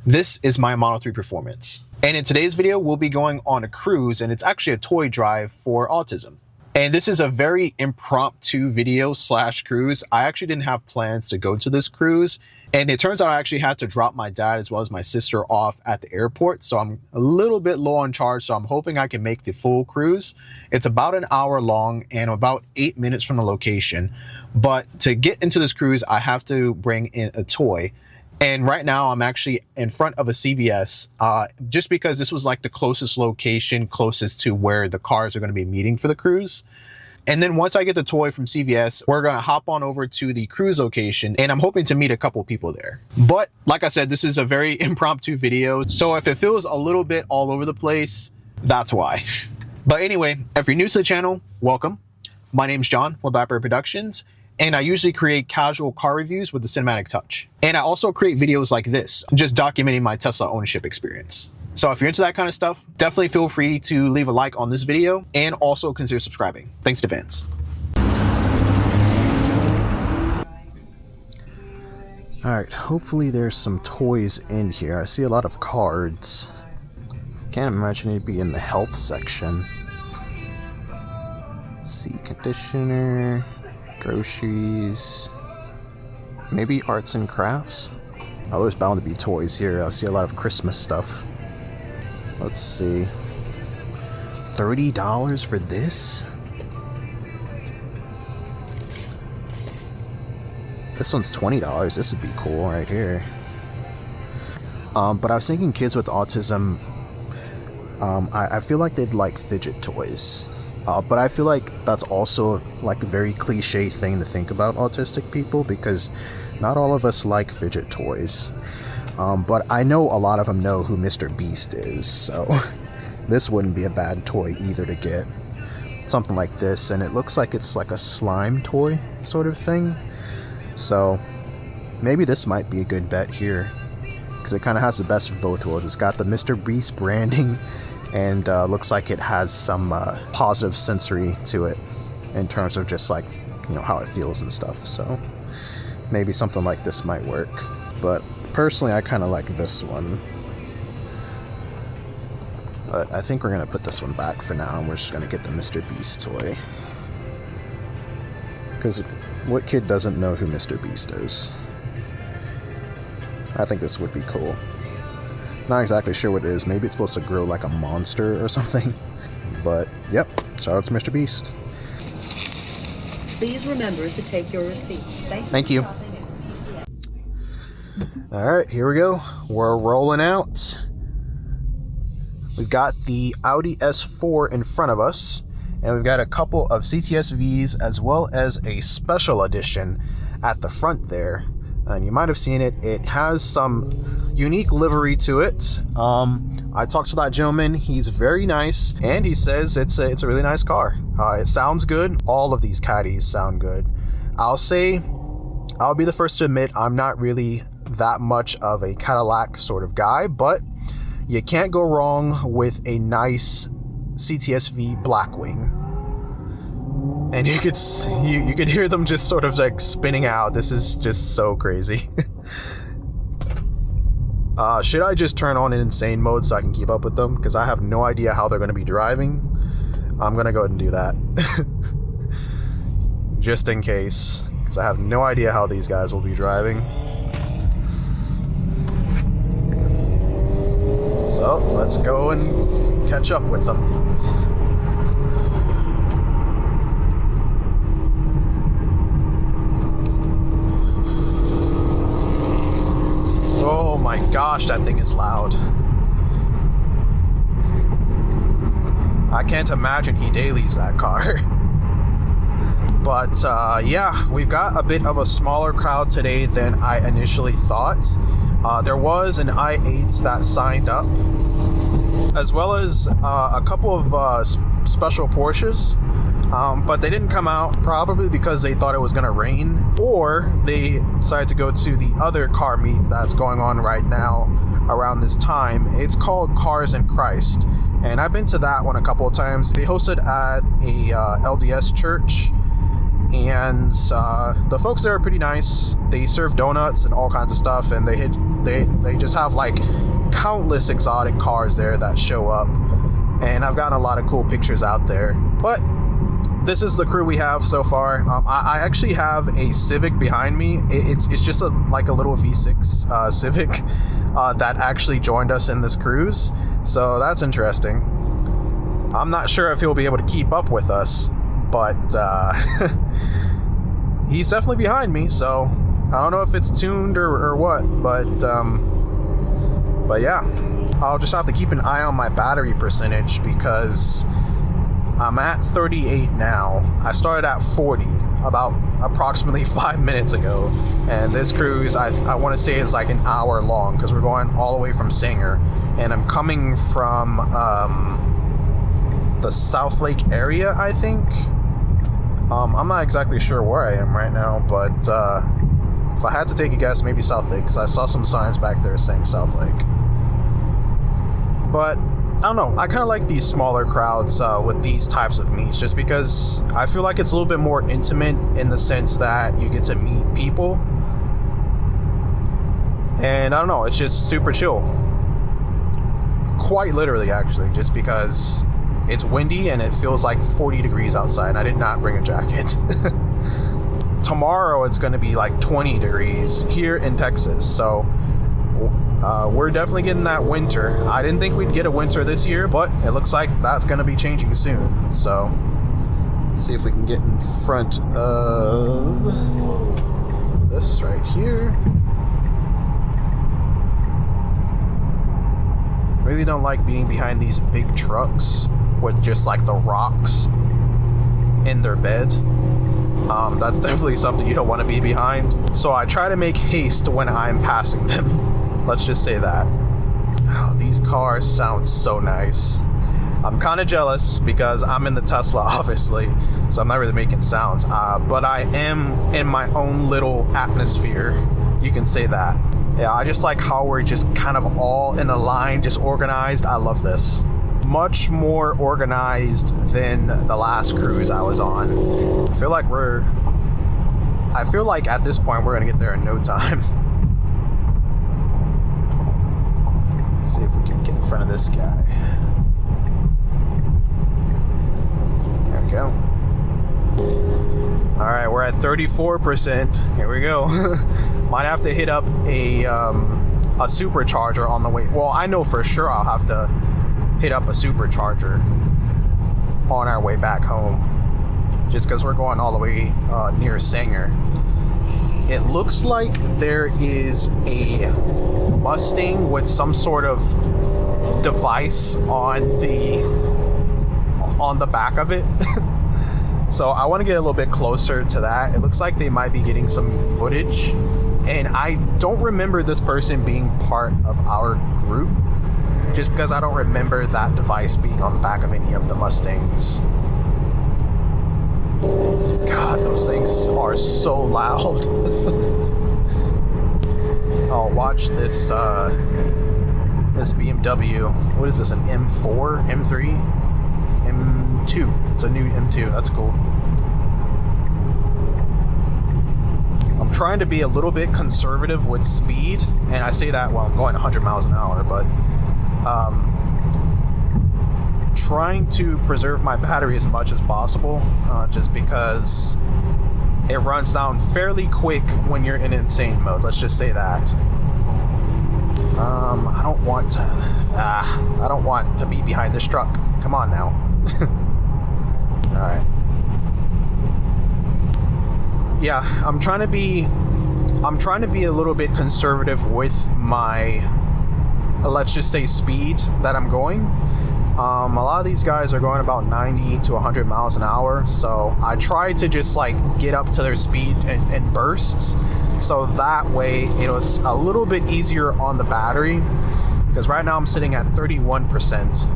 This is my Model 3 Performance. And in today's video, we'll be going on a cruise, and it's actually a toy drive for autism. And this is a very impromptu video / cruise. I actually didn't have plans to go to this cruise. And it turns out I actually had to drop my dad as well as my sister off at the airport. So I'm a little bit low on charge. So I'm hoping I can make the full cruise. It's about an hour long and about 8 minutes from the location. But to get into this cruise, I have to bring in a toy. And right now I'm actually in front of a CVS just because this was like the closest location, closest to where the cars are going to be meeting for the cruise. And then once I get the toy from CVS, we're going to hop on over to the cruise location, and I'm hoping to meet a couple people there. But like I said, this is a very impromptu video. So if it feels a little bit all over the place, that's why. But anyway, if you're new to the channel, welcome. My name's John with Blackbird Productions. And I usually create casual car reviews with the cinematic touch. And I also create videos like this, just documenting my Tesla ownership experience. So if you're into that kind of stuff, definitely feel free to leave a like on this video and also consider subscribing. Thanks in advance. All right, hopefully there's some toys in here. I see a lot of cards. Can't imagine it'd be in the health section. Let's see, conditioner. Groceries, maybe arts and crafts. Oh, there's bound to be toys here. I see a lot of Christmas stuff. Let's see. $30 for this? This one's $20. This would be cool right here. But I was thinking kids with autism, I feel like they'd like fidget toys. But I feel like that's also like a very cliche thing to think about autistic people, because not all of us like fidget toys. But I know a lot of them know who Mr. Beast is, so this wouldn't be a bad toy either to get. Something like this, and it looks like it's like a slime toy sort of thing. So maybe this might be a good bet here, because it kind of has the best of both worlds. It's got the Mr. Beast branding, and looks like it has some positive sensory to it in terms of just like, you know, how it feels and stuff. So maybe something like this might work. But personally, I kind of like this one. But I think we're going to put this one back for now, and we're just going to get the Mr. Beast toy. Because what kid doesn't know who Mr. Beast is? I think this would be cool. Not exactly sure what it is. Maybe it's supposed to grow like a monster or something. But, yep. Shout out to Mr. Beast. Please remember to take your receipt. Thank you. Alright, here we go. We're rolling out. We've got the Audi S4 in front of us. And we've got a couple of CTSVs as well as a special edition at the front there. And you might have seen it. It has some unique livery to it. I talked to that gentleman. He's very nice, and he says it's a really nice car. It sounds good. All of these caddies sound good. I'll be the first to admit I'm not really that much of a Cadillac sort of guy, but you can't go wrong with a nice CTSV Blackwing. And you could hear them just sort of like spinning out. This is just so crazy. Should I just turn on an insane mode so I can keep up with them? Because I have no idea how they're going to be driving. I'm going to go ahead and do that. Just in case. Because I have no idea how these guys will be driving. So, let's go and catch up with them. Oh my gosh, that thing is loud. I can't imagine he dailies that car. But yeah, we've got a bit of a smaller crowd today than I initially thought. There was an i8 that signed up, as well as a couple of special Porsches. But they didn't come out, probably because they thought it was going to rain, or they decided to go to the other car meet that's going on right now around this time. It's called Cars in Christ, and I've been to that one a couple of times. They hosted at a LDS church, and the folks there are pretty nice. They serve donuts and all kinds of stuff, and they They just have like countless exotic cars there that show up, and I've gotten a lot of cool pictures out there. But this is the crew we have so far. I actually have a Civic behind me. It's just like a little V6 Civic that actually joined us in this cruise, so that's interesting. I'm not sure if he'll be able to keep up with us, but he's definitely behind me, so I don't know if it's tuned or what, but yeah, I'll just have to keep an eye on my battery percentage because I'm at 38 now. I started at 40 about approximately 5 minutes ago, and this cruise I want to say is like an hour long because we're going all the way from Sanger, and I'm coming from the South Lake area, I think. I'm not exactly sure where I am right now, but if I had to take a guess, maybe South Lake, because I saw some signs back there saying South Lake. But I don't know, I kind of like these smaller crowds with these types of meets, just because I feel like it's a little bit more intimate in the sense that you get to meet people, and I don't know, it's just super chill. Quite literally, actually, just because it's windy and it feels like 40 degrees outside, and I did not bring a jacket. Tomorrow it's going to be like 20 degrees here in Texas, so we're definitely getting that winter. I didn't think we'd get a winter this year, but it looks like that's going to be changing soon. So let's see if we can get in front of this right here. Really don't like being behind these big trucks with just like the rocks in their bed. That's definitely something you don't want to be behind. So I try to make haste when I'm passing them. Let's just say that. Oh, these cars sound so nice. I'm kind of jealous because I'm in the Tesla, obviously, so I'm not really making sounds. But I am in my own little atmosphere. You can say that. Yeah, I just like how we're just kind of all in a line, just organized. I love this. Much more organized than the last cruise I was on. I feel like at this point we're gonna get there in no time. Let's see if we can get in front of this guy. There we go. Alright, we're at 34%. Here we go. Might have to hit up a supercharger on the way. Well, I know for sure I'll have to hit up a supercharger on our way back home, just because we're going all the way near Sanger. It looks like there is a Mustang with some sort of device on the back of it. So I want to get a little bit closer to that. It looks like they might be getting some footage, and I don't remember this person being part of our group, just because I don't remember that device being on the back of any of the Mustangs. God, those things are so loud. Oh, watch this this BMW. What is this, an M4? M3? M2. It's a new M2. That's cool. I'm trying to be a little bit conservative with speed, and I say that while I'm going 100 miles an hour, but trying to preserve my battery as much as possible, just because it runs down fairly quick when you're in insane mode. Let's just say that. I don't want to be behind this truck. Come on now. All right. Yeah, I'm trying to be a little bit conservative with my, let's just say, speed that I'm going. A lot of these guys are going about 90 to 100 miles an hour, so I try to just like get up to their speed in bursts, so that way it's a little bit easier on the battery, because right now I'm sitting at 31%,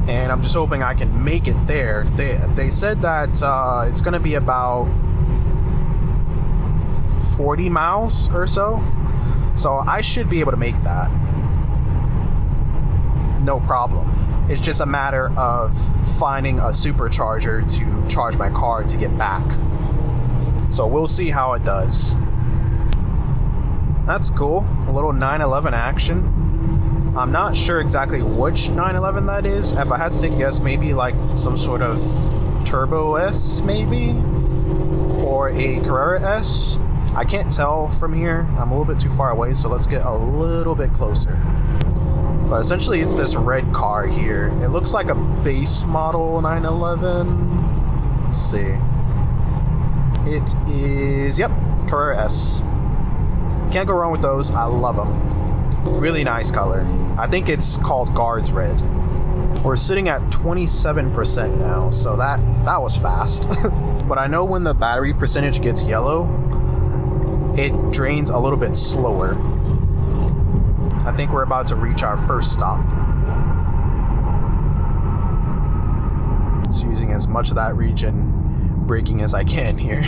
and I'm just hoping I can make it there. They said that it's going to be about 40 miles or so, so I should be able to make that. No problem. It's just a matter of finding a supercharger to charge my car to get back. So we'll see how it does. That's cool. A little 911 action. I'm not sure exactly which 911 that is. If I had to take a guess, maybe like some sort of Turbo S, maybe? Or a Carrera S? I can't tell from here. I'm a little bit too far away, so let's get a little bit closer. But essentially, it's this red car here. It looks like a base model 911. Let's see. It is, yep, Carrera S. Can't go wrong with those. I love them. Really nice color. I think it's called Guards Red. We're sitting at 27% now, so that was fast. But I know when the battery percentage gets yellow, it drains a little bit slower. I think we're about to reach our first stop. Just using as much of that region, braking as I can here.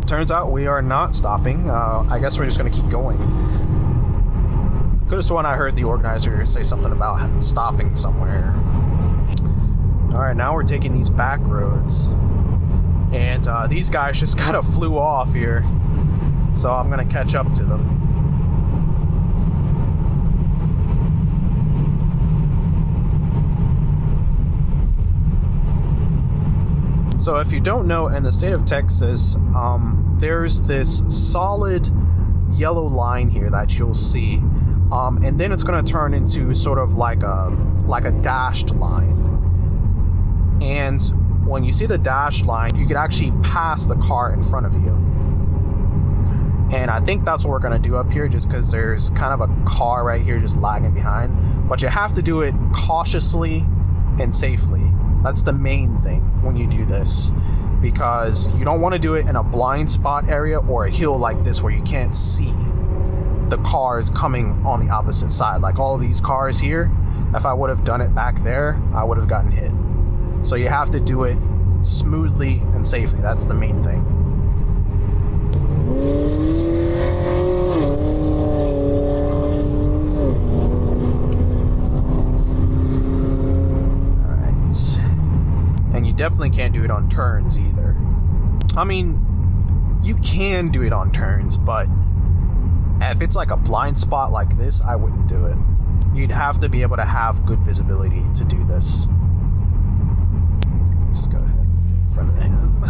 Turns out we are not stopping. I guess we're just gonna keep going. Could have sworn I heard the organizer say something about stopping somewhere. Alright, now we're taking these back roads. And these guys just kind of flew off here. So I'm gonna catch up to them. So if you don't know, in the state of Texas, there's this solid yellow line here that you'll see. And then it's going to turn into sort of like a dashed line. And when you see the dashed line, you can actually pass the car in front of you. And I think that's what we're going to do up here, just because there's kind of a car right here just lagging behind. But you have to do it cautiously and safely. That's the main thing when you do this, because you don't want to do it in a blind spot area or a hill like this where you can't see the cars coming on the opposite side. Like all these cars here, if I would have done it back there, I would have gotten hit. So you have to do it smoothly and safely. That's the main thing. Definitely can't do it on turns either. I mean, you can do it on turns, but if it's like a blind spot like this, I wouldn't do it. You'd have to be able to have good visibility to do this. Let's go ahead in front of him.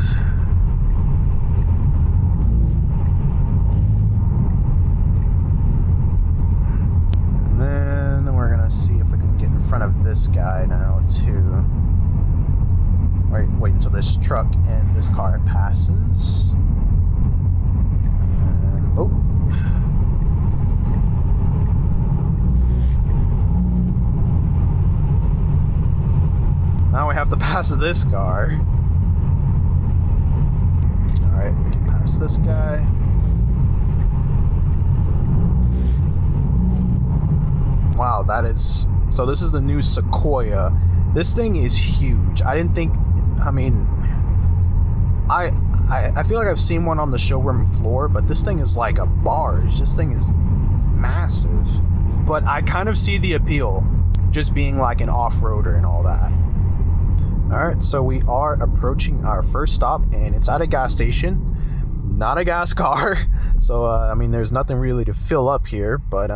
And then we're gonna see if we can get in front of this guy now too. Wait until this truck and this car passes. And, oh. Now we have to pass this car. Alright, we can pass this guy. Wow, that is... So this is the new Sequoia. This thing is huge. I didn't think... I mean... I feel like I've seen one on the showroom floor, but this thing is like a barge. This thing is massive. But I kind of see the appeal, just being like an off-roader and all that. Alright, so we are approaching our first stop, and it's at a gas station. Not a gas car. So, I mean, there's nothing really to fill up here, but,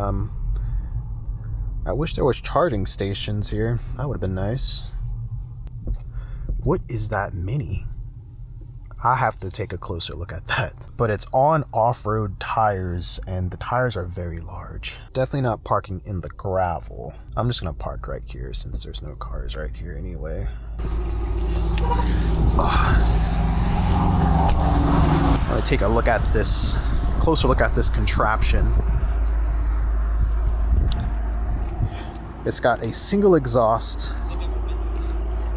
I wish there was charging stations here. That would have been nice. What is that Mini? I have to take a closer look at that. But it's on off-road tires, and the tires are very large. Definitely not parking in the gravel. I'm just gonna park right here since there's no cars right here anyway. I'm gonna take a look at this, closer look at this contraption. It's got a single exhaust.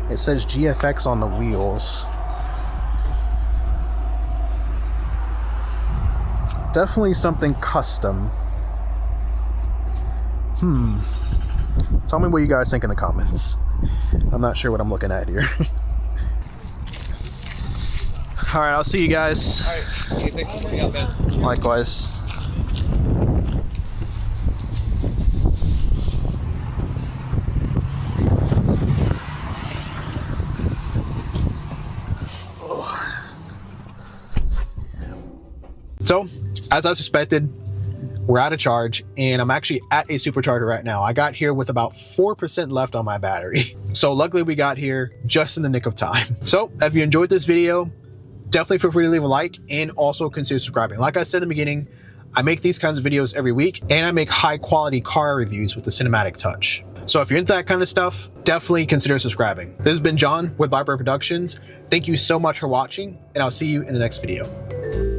It says GFX on the wheels. Definitely something custom. Tell me what you guys think in the comments. I'm not sure what I'm looking at here. Alright, I'll see you guys. Alright, thanks for coming out, man. Likewise. So, as I suspected, we're out of charge, and I'm actually at a supercharger right now. I got here with about 4% left on my battery. So luckily we got here just in the nick of time. So if you enjoyed this video, definitely feel free to leave a like and also consider subscribing. Like I said in the beginning, I make these kinds of videos every week, and I make high quality car reviews with the cinematic touch. So if you're into that kind of stuff, definitely consider subscribing. This has been John with Blackbird Productions. Thank you so much for watching, and I'll see you in the next video.